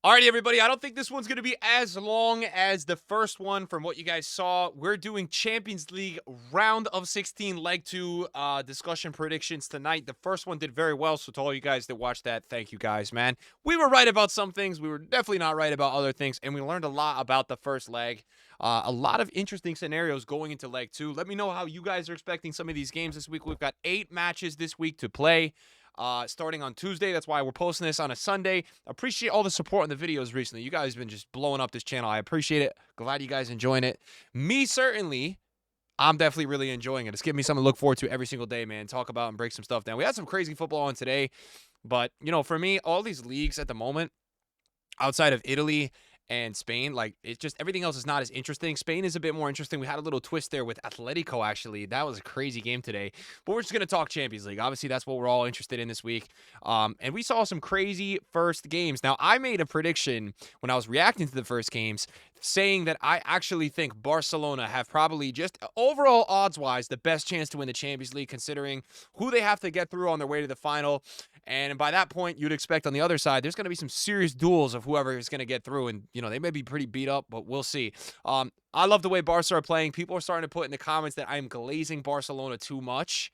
Alrighty, everybody. I don't think this one's going to be as long as the first one from what you guys saw. We're doing Champions League round of 16 leg 2 discussion predictions tonight. The first one did very well, so to all you guys that watched that, thank you guys, man. We were right about some things. We were definitely not right about other things, and we learned a lot about the first leg. A lot of interesting scenarios going into leg 2. Let me know how you guys are expecting some of these games this week. We've got 8 matches this week to play. Starting on Tuesday. That's why we're posting this on a Sunday. Appreciate all the support on the videos recently. You guys have been just blowing up this channel. I appreciate it. Glad you guys enjoying it. Me, certainly, I'm definitely really enjoying it. It's giving me something to look forward to every single day, man. Talk about and break some stuff down. We had some crazy football on today, but, you know, for me, all these leagues at the moment, outside of Italy and Spain, like, it's just everything else is not as interesting. Spain is a bit more interesting. We had a little twist there with Atletico, actually. That was a crazy game today. But we're just going to talk Champions League. Obviously, that's what we're all interested in this week. And we saw some crazy first games. Now, I made a prediction when I was reacting to the first games saying that I actually think Barcelona have probably just overall odds-wise the best chance to win the Champions League, considering who they have to get through on their way to the final. And by that point, you'd expect on the other side, there's going to be some serious duels of whoever is going to get through. And, you know, they may be pretty beat up, but we'll see. I love the way Barca are playing. People are starting to put in the comments that I'm glazing Barcelona too much.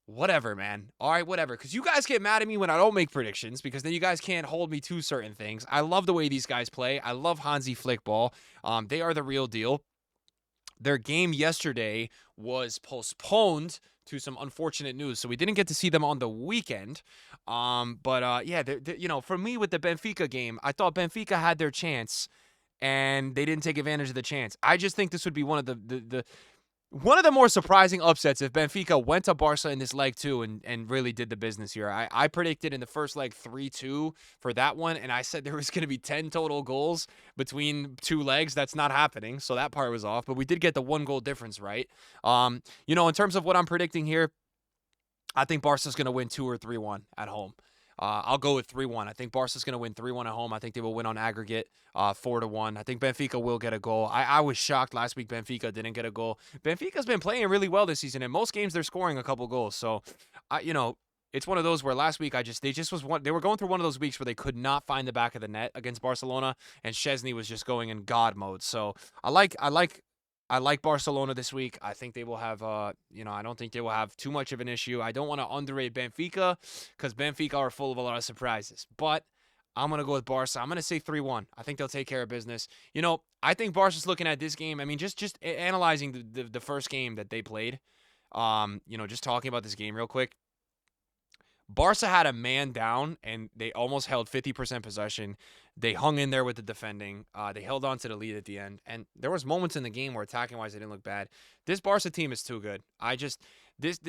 Whatever, man. All right, whatever. Because you guys get mad at me when I don't make predictions, because then you guys can't hold me to certain things. I love the way these guys play. I love Hansi Flick ball. They are the real deal. Their game yesterday was postponed to some unfortunate news, so we didn't get to see them on the weekend. Yeah, you know, for me with the Benfica game, I thought Benfica had their chance, and they didn't take advantage of the chance. I just think this would be one of the more surprising upsets if Benfica went to Barca in this leg 2 and really did the business here. I predicted in the first leg 3-2 for that one, and I said there was going to be 10 total goals between 2 legs. That's not happening, so that part was off. But we did get the 1 goal difference right. You know, in terms of what I'm predicting here, I think Barca's going to win 2 or 3-1 at home. I'll go with 3-1. I think Barca's going to win 3-1 at home. I think they will win on aggregate 4-1. I think Benfica will get a goal. I was shocked last week Benfica didn't get a goal. Benfica's been playing really well this season. In most games, they're scoring a couple goals. So, you know, it's one of those where last week they were going through one of those weeks where they could not find the back of the net against Barcelona, and Szczesny was just going in God mode. So I like Barcelona this week. I think they will have, you know, I don't think they will have too much of an issue. I don't want to underrate Benfica because Benfica are full of a lot of surprises. But I'm going to go with Barca. I'm going to say 3-1. I think they'll take care of business. You know, I think Barca's looking at this game. I mean, just analyzing the first game that they played, you know, just talking about this game real quick. Barca had a man down, and they almost held 50% possession. They hung in there with the defending. They held on to the lead at the end. And there was moments in the game where attacking-wise, they didn't look bad. This Barca team is too good. This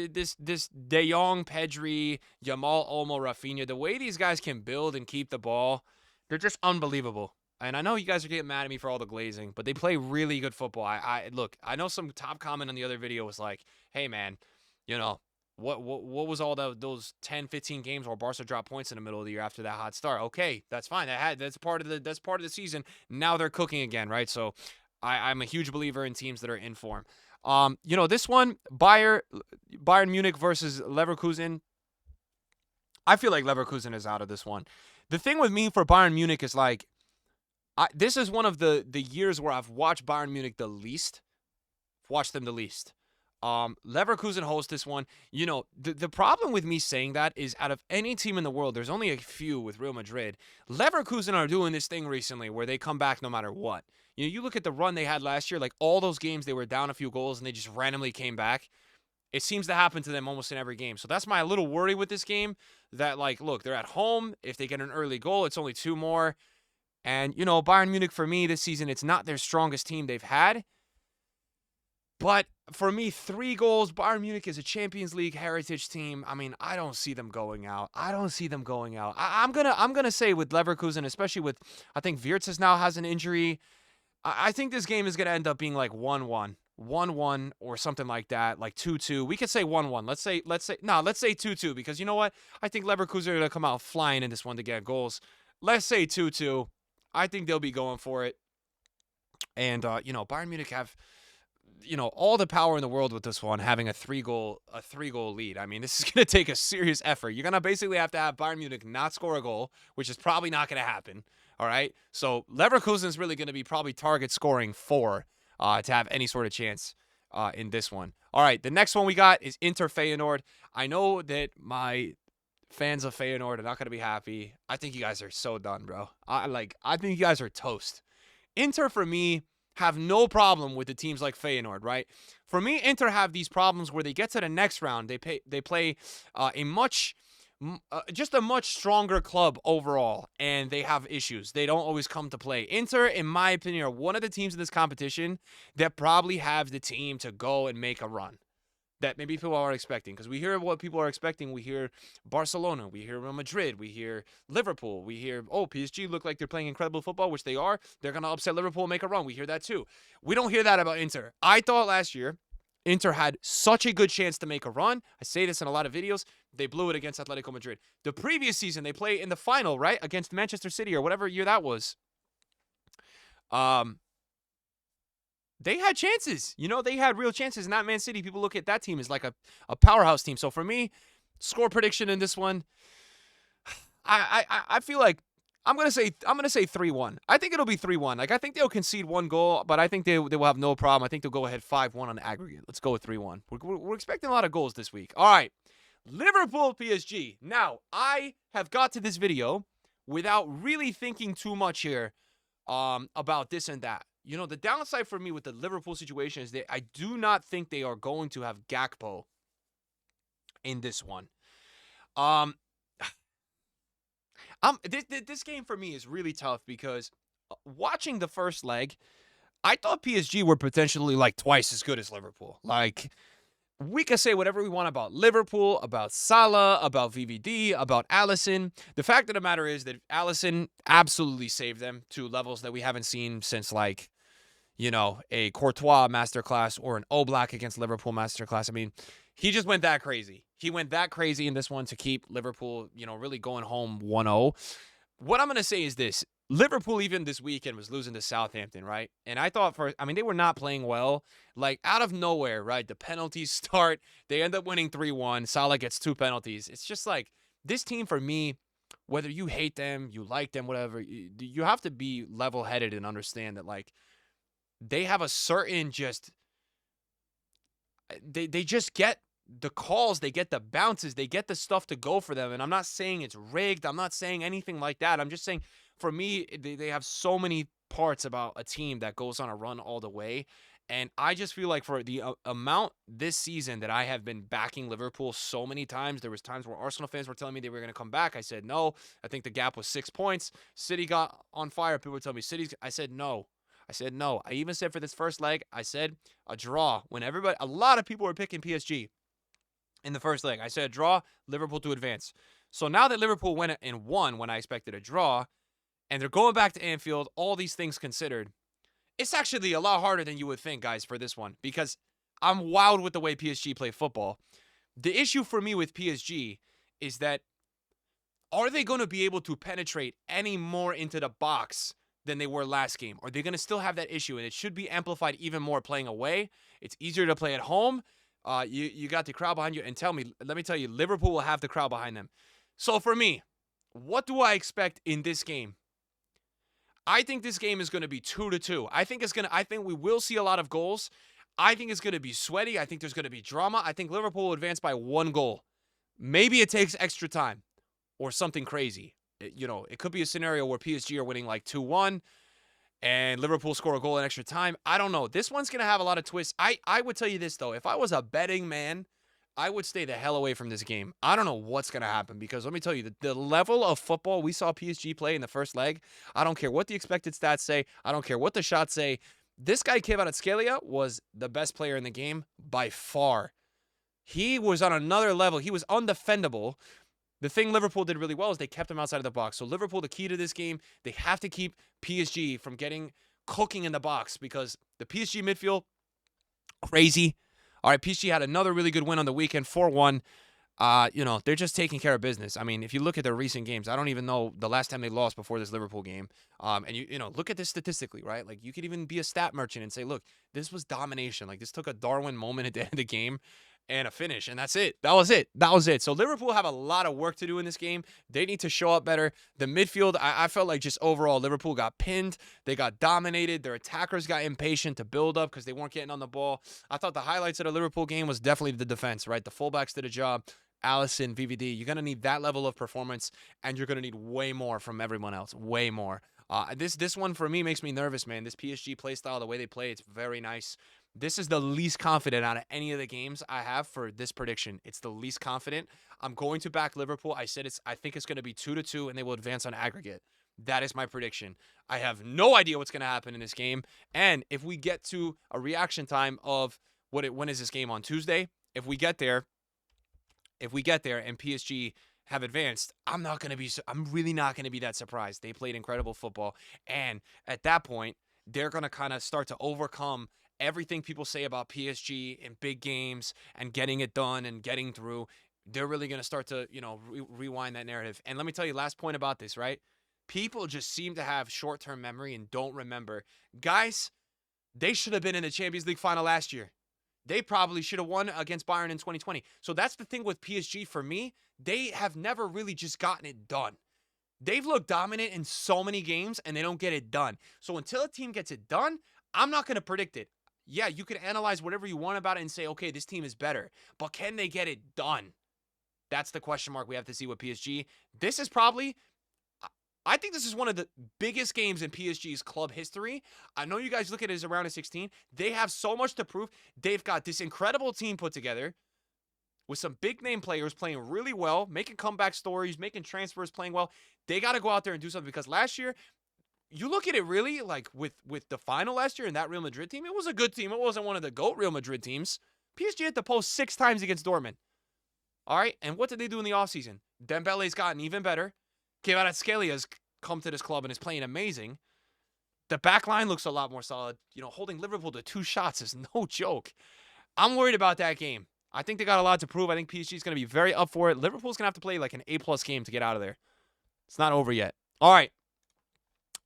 De Jong, Pedri, Yamal, Olmo, Rafinha, the way these guys can build and keep the ball, they're just unbelievable. And I know you guys are getting mad at me for all the glazing, but they play really good football. Look, I know some top comment on the other video was like, hey, man, you know, what was all those 10, 15 games where Barca dropped points in the middle of the year after that hot start? Okay, that's fine. That's part of the season. Now they're cooking again, right? So I'm a huge believer in teams that are in form. You know, this one, Bayern Munich versus Leverkusen. I feel like Leverkusen is out of this one. The thing with me for Bayern Munich is like, this is one of the years where I've watched Bayern Munich the least. Watched them the least. Leverkusen hosts this one. You know, the problem with me saying that is out of any team in the world, there's only a few with Real Madrid. Leverkusen are doing this thing recently where they come back no matter what. You know, you look at the run they had last year, like all those games they were down a few goals and they just randomly came back. It seems to happen to them almost in every game. So that's my little worry with this game, that like, look, they're at home. If they get an early goal, it's only 2 more. And, you know, Bayern Munich for me this season, it's not their strongest team they've had. But for me, 3 goals. Bayern Munich is a Champions League heritage team. I mean, I don't see them going out. I'm gonna say with Leverkusen, especially with, I think Wirtz now has an injury. I think this game is gonna end up being like 1-1, 1-1 or something like that, like 2-2. We could say 1-1. Let's say 2-2, because you know what? I think Leverkusen are gonna come out flying in this one to get goals. Let's say 2-2. I think they'll be going for it. And you know, Bayern Munich have, you know, all the power in the world with this one, having a 3-goal lead. I mean, this is going to take a serious effort. You're going to basically have Bayern Munich not score a goal, which is probably not going to happen. All right. So Leverkusen is really going to be probably target scoring 4 to have any sort of chance in this one. All right. The next one we got is Inter Feyenoord. I know that my fans of Feyenoord are not going to be happy. I think you guys are so done, bro. I think you guys are toast. Inter, for me, have no problem with the teams like Feyenoord, right? For me, Inter have these problems where they get to the next round. They play just a much stronger club overall, and they have issues. They don't always come to play. Inter, in my opinion, are one of the teams in this competition that probably have the team to go and make a run that maybe people aren't expecting. Because we hear what people are expecting. We hear Barcelona. We hear Real Madrid. We hear Liverpool. We hear, oh, PSG look like they're playing incredible football, which they are. They're going to upset Liverpool and make a run. We hear that too. We don't hear that about Inter. I thought last year Inter had such a good chance to make a run. I say this in a lot of videos. They blew it against Atletico Madrid. The previous season, they played in the final, right, against Manchester City or whatever year that was. They had chances. You know, they had real chances. Not Man City. People look at that team as like a powerhouse team. So for me, score prediction in this one, I feel like I'm gonna say 3-1. I think it'll be 3-1. Like I think they'll concede 1 goal, but I think they will have no problem. I think they'll go ahead 5-1 on aggregate. Let's go with 3-1. We're expecting a lot of goals this week. All right, Liverpool PSG. Now I have got to this video without really thinking too much here about this and that. You know, the downside for me with the Liverpool situation is that I do not think they are going to have Gakpo in this one. This game for me is really tough because watching the first leg, I thought PSG were potentially like twice as good as Liverpool. Like, we can say whatever we want about Liverpool, about Salah, about VVD, about Alisson. The fact of the matter is that Alisson absolutely saved them to levels that we haven't seen since, like, you know, a Courtois masterclass or an Oblak against Liverpool masterclass. I mean, he just went that crazy. He went that crazy in this one to keep Liverpool, you know, really going home 1-0. What I'm going to say is this. Liverpool, even this weekend, was losing to Southampton, right? And I thought they were not playing well. Like, out of nowhere, right? The penalties start. They end up winning 3-1. Salah gets 2 penalties. It's just like, this team, for me, whether you hate them, you like them, whatever, you have to be level-headed and understand that, like, they have a certain just they just get the calls, they get the bounces, they get the stuff to go for them. And I'm not saying it's rigged. I'm not saying anything like that. I'm just saying, for me, they have so many parts about a team that goes on a run all the way. And I just feel like for the amount this season that I have been backing Liverpool so many times, there was times where Arsenal fans were telling me they were going to come back. I said no. I think the gap was 6 points. City got on fire. People were telling me I said no. I even said for this first leg, I said a draw. When a lot of people were picking PSG in the first leg. I said a draw, Liverpool to advance. So now that Liverpool went and won when I expected a draw, and they're going back to Anfield, all these things considered, it's actually a lot harder than you would think, guys, for this one, because I'm wowed with the way PSG play football. The issue for me with PSG is that, are they going to be able to penetrate any more into the box than they were last game? Are they going to still have that issue? And it should be amplified even more playing away. It's easier to play at home. You got the crowd behind you. And let me tell you, Liverpool will have the crowd behind them. So for me, what do I expect in this game? I think this game is going to be 2-2. I think we will see a lot of goals. I think it's going to be sweaty. I think there's going to be drama. I think Liverpool will advance by 1 goal. Maybe it takes extra time or something crazy. It could be a scenario where PSG are winning like 2-1 and Liverpool score a goal in extra time. I don't know. This one's going to have a lot of twists. I would tell you this, though. If I was a betting man, I would stay the hell away from this game. I don't know what's going to happen, because let me tell you, the level of football we saw PSG play in the first leg, I don't care what the expected stats say. I don't care what the shots say. This guy, Kvaratskhelia, was the best player in the game by far. He was on another level. He was undefendable. The thing Liverpool did really well is they kept him outside of the box. So Liverpool, the key to this game, they have to keep PSG from getting cooking in the box, because the PSG midfield, crazy. All right, PSG had another really good win on the weekend, 4-1. They're just taking care of business. I mean, if you look at their recent games, I don't even know the last time they lost before this Liverpool game. And look at this statistically, right? Like, you could even be a stat merchant and say, look, this was domination. Like, this took a Darwin moment at the end of the game. and a finish, and that's it. That was it. That was it. So Liverpool have a lot of work to do in this game. They need to show up better. The midfield, I felt like just overall, Liverpool got pinned. They got dominated. Their attackers got impatient to build up because they weren't getting on the ball. I thought the highlights of the Liverpool game was definitely the defense, right? The fullbacks did a job. Allison, VVD, you're going to need that level of performance, and you're going to need way more from everyone else. Way more. This one, for me, makes me nervous, man. This PSG play style, the way they play, it's very nice. This is the least confident out of any of the games I have for this prediction. It's the least confident. I'm going to back Liverpool. I think it's going to be 2-2, and they will advance on aggregate. That is my prediction. I have no idea what's going to happen in this game. And if we get to a reaction time of when is this game on Tuesday? If we get there and PSG have advanced, I'm really not going to be that surprised. They played incredible football. And at that point, they're going to kind of start to overcome everything people say about PSG in big games and getting it done and getting through. They're really going to start to, rewind that narrative. And let me tell you, last point about this, right? People just seem to have short-term memory and don't remember. Guys, they should have been in the Champions League final last year. They probably should have won against Bayern in 2020. So that's the thing with PSG for me. They have never really just gotten it done. They've looked dominant in so many games, and they don't get it done. So until a team gets it done, I'm not going to predict it. Yeah, you can analyze whatever you want about it and say, okay, this team is better. But can they get it done? That's the question mark we have to see with PSG. This is probably, I think this is one of the biggest games in PSG's club history. I know you guys look at it as a round of 16. They have so much to prove. They've got this incredible team put together with some big-name players playing really well, making comeback stories, making transfers, playing well. They got to go out there and do something because last year, you look at it really, like with the final last year and that Real Madrid team, it was a good team. It wasn't one of the GOAT Real Madrid teams. PSG hit the post 6 times against Dortmund. All right, and what did they do in the offseason? Dembele's gotten even better. Kvaratskhelia has come to this club and is playing amazing. The back line looks a lot more solid. Holding Liverpool to 2 shots is no joke. I'm worried about that game. I think they got a lot to prove. I think PSG is going to be very up for it. Liverpool's going to have to play like an A+ game to get out of there. It's not over yet. All right.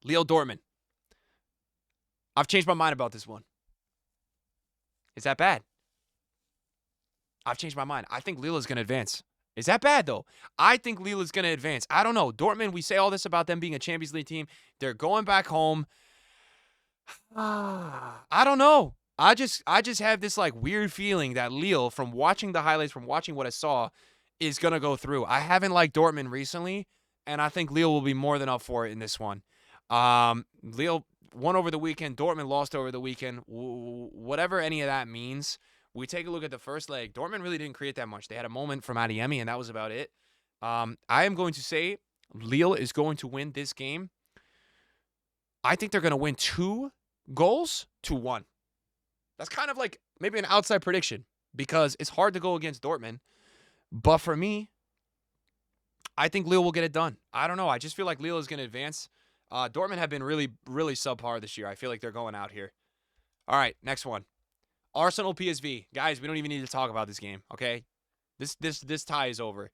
Lille Dortmund. I've changed my mind about this one. Is that bad? I've changed my mind. I think Lille is going to advance. Is that bad, though? I think Lille is going to advance. I don't know. Dortmund, we say all this about them being a Champions League team. They're going back home. I don't know. I just have this like weird feeling that Lille, from watching the highlights, from watching what I saw, is going to go through. I haven't liked Dortmund recently, and I think Lille will be more than up for it in this one. Lille won over the weekend. Dortmund lost over the weekend. Whatever any of that means, we take a look at the first leg. Dortmund really didn't create that much. They had a moment from Adeyemi, and that was about it. I am going to say Lille is going to win this game. I think they're going to win 2-1. That's kind of like maybe an outside prediction because it's hard to go against Dortmund. But for me, I think Lille will get it done. I don't know. I just feel like Lille is going to advance. Dortmund have been really, really subpar this year. I feel like they're going out here. All right, next one. Arsenal PSV. Guys, we don't even need to talk about this game, okay? This tie is over.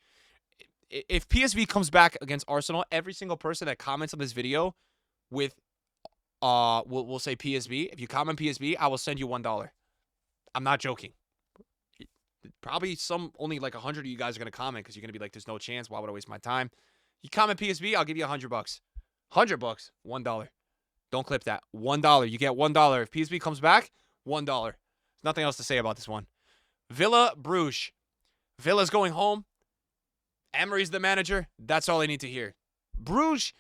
If PSV comes back against Arsenal, every single person that comments on this video with we'll say PSV. If you comment PSV, I will send you $1. I'm not joking. Probably only like 100 of you guys are going to comment because you're going to be like, there's no chance. Why would I waste my time? You comment PSV, I'll give you $100. $100, $1. Don't clip that. $1. You get $1. If PSV comes back, $1. There's nothing else to say about this one. Villa, Bruges. Villa's going home. Emery's the manager. That's all I need to hear. Bruges,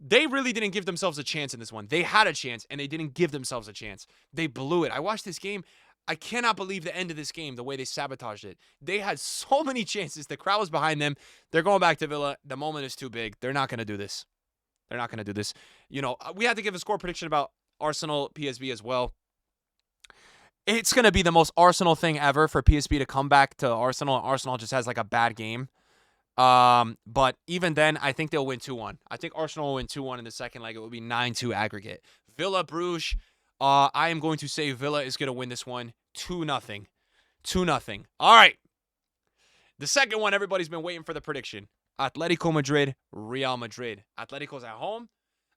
they really didn't give themselves a chance in this one. They had a chance, and they didn't give themselves a chance. They blew it. I watched this game. I cannot believe the end of this game, the way they sabotaged it. They had so many chances. The crowd was behind them. They're going back to Villa. The moment is too big. They're not going to do this. They're not going to do this. We had to give a score prediction about Arsenal PSV as well. It's going to be the most Arsenal thing ever for PSV to come back to Arsenal. Arsenal just has like a bad game. But even then, I think they'll win 2-1. I think Arsenal will win 2-1 in the second leg. It will be 9-2 aggregate. Villa, Bruges. I am going to say Villa is going to win this one 2-0. 2-0. All right. The second one, everybody's been waiting for the prediction. Atletico Madrid, Real Madrid. Atletico's at home.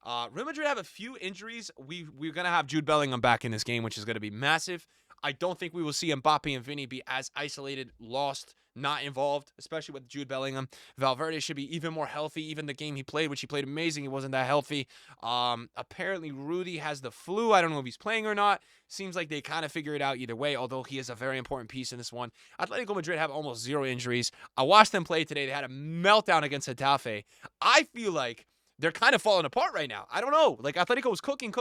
Real Madrid have a few injuries. We're going to have Jude Bellingham back in this game, which is going to be massive. I don't think we will see Mbappe and Vinny be as isolated, lost, not involved, especially with Jude Bellingham. Valverde should be even more healthy. Even the game he played, which he played amazing, he wasn't that healthy. Apparently, Rudy has the flu. I don't know if he's playing or not. Seems like they kind of figure it out either way, although he is a very important piece in this one. Atletico Madrid have almost 0 injuries. I watched them play today. They had a meltdown against Getafe. I feel like they're kind of falling apart right now. I don't know. Like, Atletico was cooking.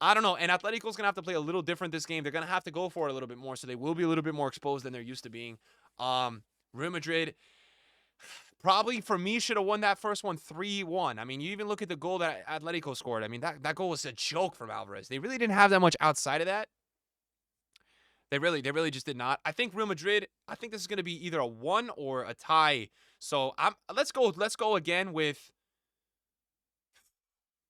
I don't know. And Atletico's going to have to play a little different this game. They're going to have to go for it a little bit more, so they will be a little bit more exposed than they're used to being. Real Madrid probably, for me, should have won that first one 3-1. I mean, you even look at the goal that Atletico scored. I mean, that goal was a joke from Alvarez. They really didn't have that much outside of that. They really just did not. I think Real Madrid, I think this is going to be either a 1 or a tie. So, let's go again with,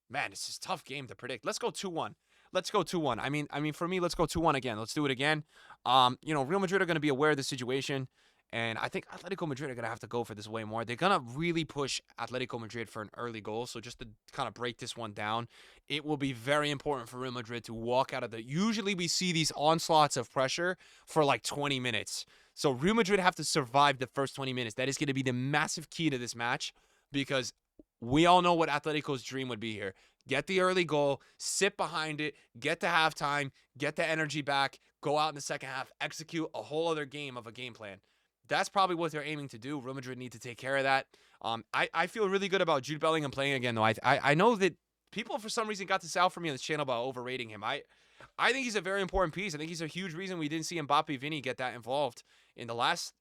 man, this is a tough game to predict. Let's go 2-1. Let's go 2-1. I mean, for me, let's go 2-1 again. Let's do it again. Real Madrid are going to be aware of the situation, and I think Atletico Madrid are going to have to go for this way more. They're going to really push Atletico Madrid for an early goal. So just to kind of break this one down, it will be very important for Real Madrid to walk out of the... Usually we see these onslaughts of pressure for like 20 minutes. So Real Madrid have to survive the first 20 minutes. That is going to be the massive key to this match, because we all know what Atletico's dream would be here. Get the early goal, sit behind it, get to halftime, get the energy back, go out in the second half, execute a whole other game of a game plan. That's probably what they're aiming to do. Real Madrid need to take care of that. I feel really good about Jude Bellingham playing again, though. I know that people, for some reason, got this out for me on this channel about overrating him. I think he's a very important piece. I think he's a huge reason we didn't see Mbappe, Vinny get that involved in the last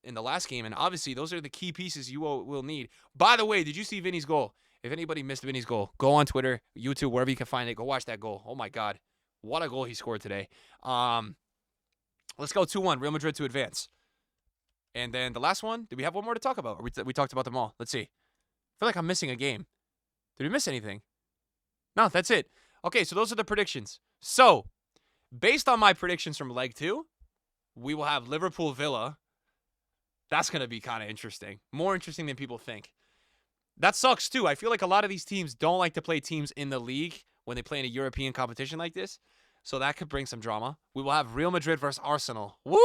game. And obviously, those are the key pieces you will need. By the way, did you see Vinny's goal? If anybody missed Vinny's goal, go on Twitter, YouTube, wherever you can find it. Go watch that goal. Oh, my God. What a goal he scored today. Let's go 2-1. Real Madrid to advance. And then the last one, did we have one more to talk about? Or we talked about them all. Let's see. I feel like I'm missing a game. Did we miss anything? No, that's it. Okay, so those are the predictions. So, based on my predictions from leg 2, we will have Liverpool Villa. That's going to be kind of interesting. More interesting than people think. That sucks, too. I feel like a lot of these teams don't like to play teams in the league when they play in a European competition like this. So that could bring some drama. We will have Real Madrid versus Arsenal. Woo!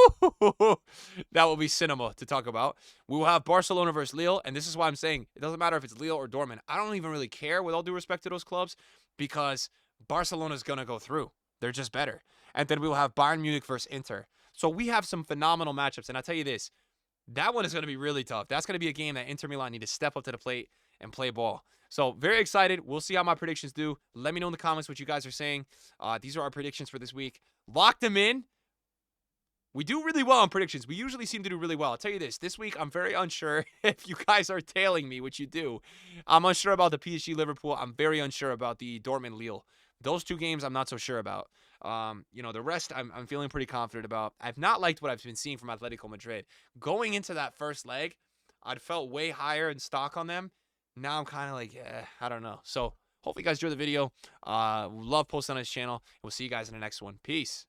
That will be cinema to talk about. We will have Barcelona versus Lille. And this is why I'm saying it doesn't matter if it's Lille or Dortmund. I don't even really care, with all due respect to those clubs, because Barcelona is going to go through. They're just better. And then we will have Bayern Munich versus Inter. So we have some phenomenal matchups. And I'll tell you this, that one is going to be really tough. That's going to be a game that Inter Milan need to step up to the plate and play ball. So, very excited. We'll see how my predictions do. Let me know in the comments what you guys are saying. These are our predictions for this week. Lock them in. We do really well on predictions. We usually seem to do really well. I'll tell you this week I'm very unsure if you guys are tailing me, which you do. I'm unsure about the PSG Liverpool. I'm very unsure about the Dortmund Lille. Those two games I'm not so sure about. The rest I'm feeling pretty confident about. I've not liked what I've been seeing from Atletico Madrid. Going into that first leg, I'd felt way higher in stock on them. Now I'm kind of like, I don't know. So hopefully you guys enjoy the video. Love posting on this channel. We'll see you guys in the next one. Peace.